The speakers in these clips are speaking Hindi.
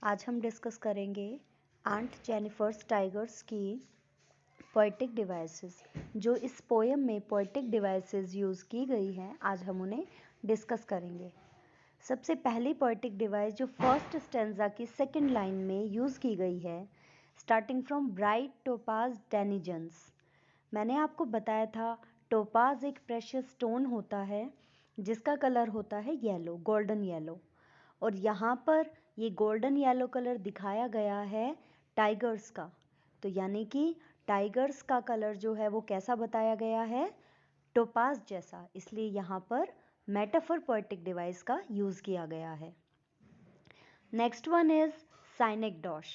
आज हम डिस्कस करेंगे आंट जेनिफर्स टाइगर्स की पोएटिक डिवाइसेस। जो इस पोएम में पोएटिक डिवाइसेस यूज़ की गई हैं, आज हम उन्हें डिस्कस करेंगे। सबसे पहली पोएटिक डिवाइस जो फर्स्ट स्टेंजा की सेकंड लाइन में यूज़ की गई है, starting from bright topaz denizens. मैंने आपको बताया था टोपाज एक प्रेशियस स्टोन होता है जिसका कलर होता है येलो, गोल्डन येलो, और यहाँ पर ये गोल्डन येलो कलर दिखाया गया है टाइगर्स का। तो यानी कि टाइगर्स का कलर जो है वो कैसा बताया गया है, टोपाज जैसा। इसलिए यहाँ पर मेटाफर पोएटिक डिवाइस का यूज़ किया गया है। Next one is synecdoche.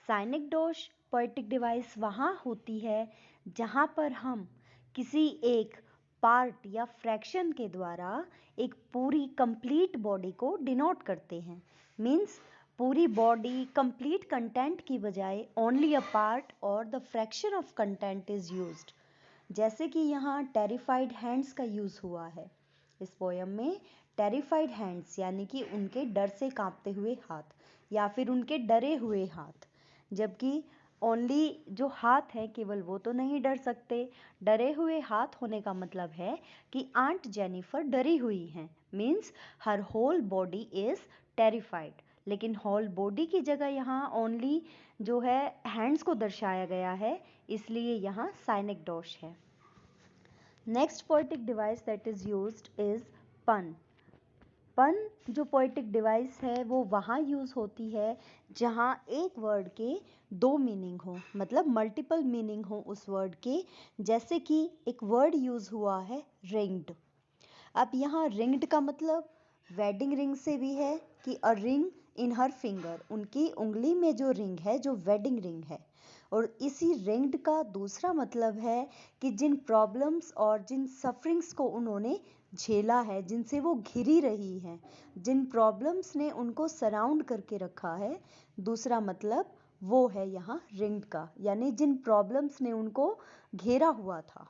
Synecdoche poetic device वहाँ होती है जहाँ पर हम किसी एक पार्ट या फ्रैक्शन के द्वारा एक पूरी कंप्लीट बॉडी को डिनोट करते हैं। मीन्स पूरी बॉडी कंप्लीट कंटेंट की बजाय ओनली अ पार्ट और the fraction of content is used. जैसे कि यहाँ टेरिफाइड हैंड्स का यूज़ हुआ है इस पोयम में। टेरिफाइड हैंड्स यानी कि उनके डर से कांपते हुए हाथ या फिर उनके डरे हुए हाथ, जबकि ओनली जो हाथ है केवल वो तो नहीं डर सकते। डरे हुए हाथ होने का मतलब है कि आंट जेनिफर डरी हुई हैं, means her whole body is terrified. लेकिन होल बॉडी की जगह यहाँ ओनली जो है हैंड्स को दर्शाया गया है, इसलिए यहाँ साइनेकडोश है। Next poetic device that is used is पन। पन जो पोएटिक डिवाइस है वो वहाँ यूज़ होती है जहाँ एक वर्ड के दो मीनिंग हो, मतलब मल्टीपल मीनिंग हो उस वर्ड के। जैसे कि एक वर्ड यूज़ हुआ है रिंग्ड। अब यहाँ रिंग्ड का मतलब वेडिंग रिंग से भी है कि a ring in her finger, उनकी उंगली में जो रिंग है जो वेडिंग रिंग है। और इसी रिंग्ड का दूसरा मतलब है कि जिन प्रॉब्लम्स और जिन सफरिंग्स को उन्होंने झेला है, जिनसे वो घिरी रही हैं, जिन प्रॉब्लम्स ने उनको सराउंड करके रखा है, दूसरा मतलब वो है यहाँ रिंग्ड का, यानी जिन प्रॉब्लम्स ने उनको घेरा हुआ था।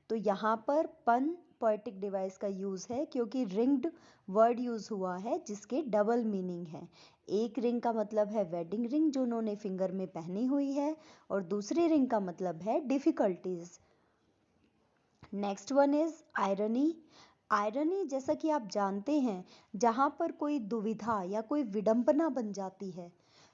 तो यहाँ पर पन पोएटिक डिवाइस का यूज़ है क्योंकि रिंग्ड वर्ड यूज़ हुआ है जिसके डबल मीनिंग है। एक रिंग का मतलब है वेडिंग रिंग जो उन्होंने फिंगर में पहनी हुई है, और दूसरी रिंग का मतलब है difficulties. Next one is irony. Irony जैसा कि आप जानते हैं, जहाँ पर कोई दुविधा या कोई विडंबना बन जाती है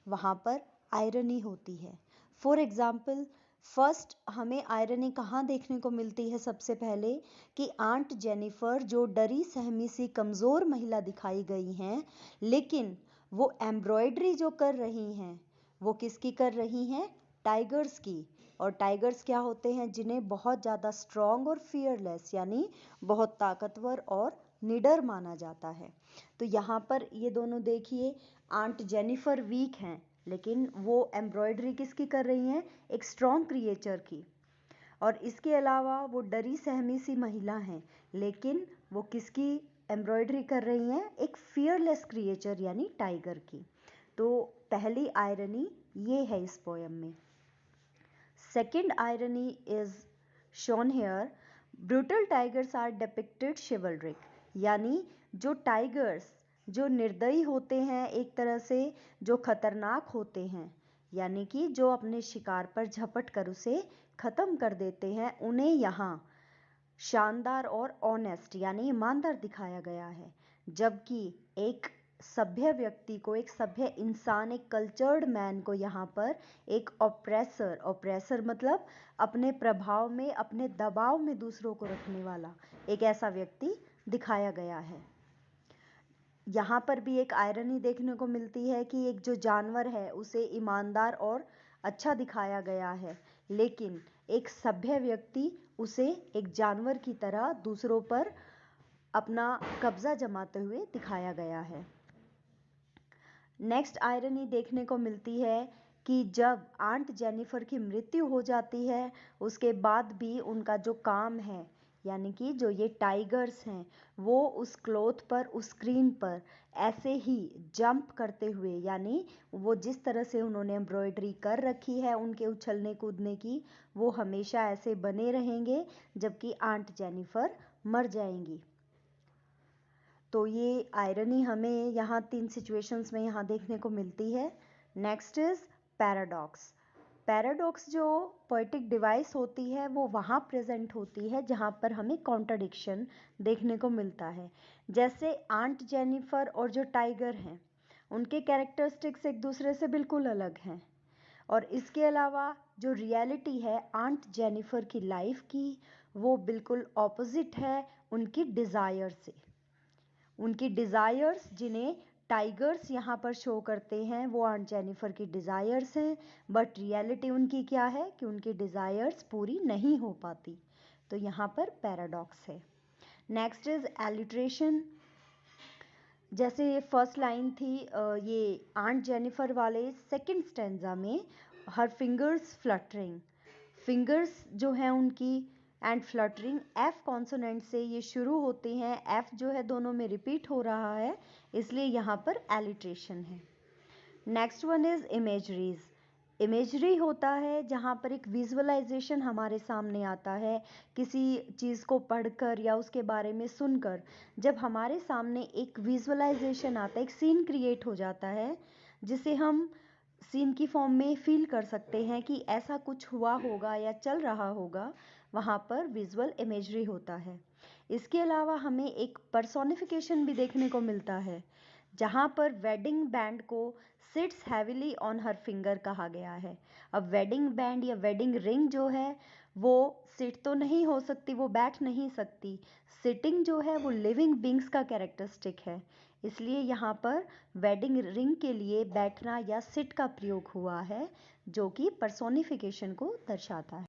वहाँ पर आयरनी होती है। फॉर एग्जाम्पल, फर्स्ट हमें आयरनी कहाँ देखने को मिलती है? सबसे पहले कि आंट जेनिफर जो डरी सहमी सी कमज़ोर महिला दिखाई गई हैं, लेकिन वो एम्ब्रॉयडरी जो कर रही हैं वो किसकी कर रही हैं? टाइगर्स की। और टाइगर्स क्या होते हैं? जिन्हें बहुत ज़्यादा स्ट्रॉन्ग और फियरलेस यानी बहुत ताकतवर और निडर माना जाता है। तो यहाँ पर ये दोनों देखिए, आंट जेनिफर वीक हैं लेकिन वो एम्ब्रॉयडरी किसकी कर रही हैं? एक स्ट्रॉन्ग क्रिएचर की। और इसके अलावा वो डरी सहमी सी महिला हैं, लेकिन वो किसकी एम्ब्रॉयडरी कर रही हैं? एक फियरलेस क्रिएचर यानी टाइगर की। तो पहली आयरनी ये है इस पोयम में। Second irony is shown here, brutal tigers are depicted chivalric. यानी जो टाइगर्स जो निर्दयी होते हैं, एक तरह से जो खतरनाक होते हैं, यानी कि जो अपने शिकार पर झपट कर उसे ख़त्म कर देते हैं, उन्हें यहाँ शानदार और ऑनेस्ट यानी ईमानदार दिखाया गया है। जबकि एक सभ्य व्यक्ति को, एक सभ्य इंसान, एक कल्चर्ड मैन को यहाँ पर एक ऑप्रेसर मतलब अपने प्रभाव में, अपने दबाव में दूसरों को रखने वाला एक ऐसा व्यक्ति दिखाया गया है। यहाँ पर भी एक आयरनी देखने को मिलती है कि एक जो जानवर है उसे ईमानदार और अच्छा दिखाया गया है, लेकिन एक सभ्य व्यक्ति उसे एक जानवर की तरह दूसरों पर अपना कब्जा जमाते हुए दिखाया गया है। नेक्स्ट आयरनी देखने को मिलती है कि जब आंट जेनिफर की मृत्यु हो जाती है, उसके बाद भी उनका जो काम है, यानी कि जो ये टाइगर्स हैं, वो उस क्लॉथ पर, उस स्क्रीन पर ऐसे ही जंप करते हुए, यानी वो जिस तरह से उन्होंने एम्ब्रॉयडरी कर रखी है उनके उछलने कूदने की, वो हमेशा ऐसे बने रहेंगे जबकि आंट जेनिफर मर जाएंगी। तो ये आयरनी हमें यहाँ 3 सिचुएशंस में यहाँ देखने को मिलती है। Next is paradox. पैराडॉक्स जो पोएटिक डिवाइस होती है वो वहाँ प्रेजेंट होती है जहाँ पर हमें कॉन्ट्रडिक्शन देखने को मिलता है। जैसे आंट जेनिफर और जो टाइगर हैं उनके कैरेक्टरिस्टिक्स एक दूसरे से बिल्कुल अलग हैं। और इसके अलावा जो रियलिटी है आंट जेनिफर की लाइफ की वो बिल्कुल ऑपोजिट है उनकी डिज़ायर से। उनकी डिज़ायर्स जिन्हें टाइगर्स यहाँ पर शो करते हैं वो आंट जेनिफर की डिज़ायर्स हैं, बट रियलिटी उनकी क्या है कि उनकी डिज़ायर्स पूरी नहीं हो पाती। तो यहाँ पर पैराडॉक्स है। Next is alliteration. जैसे ये फर्स्ट लाइन थी ये आंट जेनिफर वाले सेकंड स्टेंजा में, हर फिंगर्स फ्लटरिंग। फिंगर्स जो हैं उनकी एंड फ्लटरिंग एफ कॉन्सोनेंट से ये शुरू होते हैं। एफ जो है दोनों में रिपीट हो रहा है, इसलिए यहाँ पर एलिट्रेशन है। Next one is imageries. Imagery होता है जहाँ पर एक विजुअलाइजेशन हमारे सामने आता है किसी चीज़ को पढ़कर या उसके बारे में सुनकर। जब हमारे सामने एक विजुअलाइजेशन आता है, एक सीन क्रिएट हो जाता है जिसे हम सीन की फॉर्म में फील कर सकते हैं कि ऐसा कुछ हुआ होगा या चल रहा होगा, वहाँ पर विजुअल इमेजरी होता है। इसके अलावा हमें एक पर्सोनिफिकेशन भी देखने को मिलता है जहाँ पर वेडिंग बैंड को sits heavily on her finger कहा गया है। अब वेडिंग बैंड या वेडिंग रिंग जो है वो सिट तो नहीं हो सकती, वो बैठ नहीं सकती। सिटिंग जो है वो लिविंग बींग्स का कैरेक्टरिस्टिक है, इसलिए यहाँ पर वेडिंग रिंग के लिए बैठना या सिट का प्रयोग हुआ है जो कि पर्सोनिफिकेशन को दर्शाता है।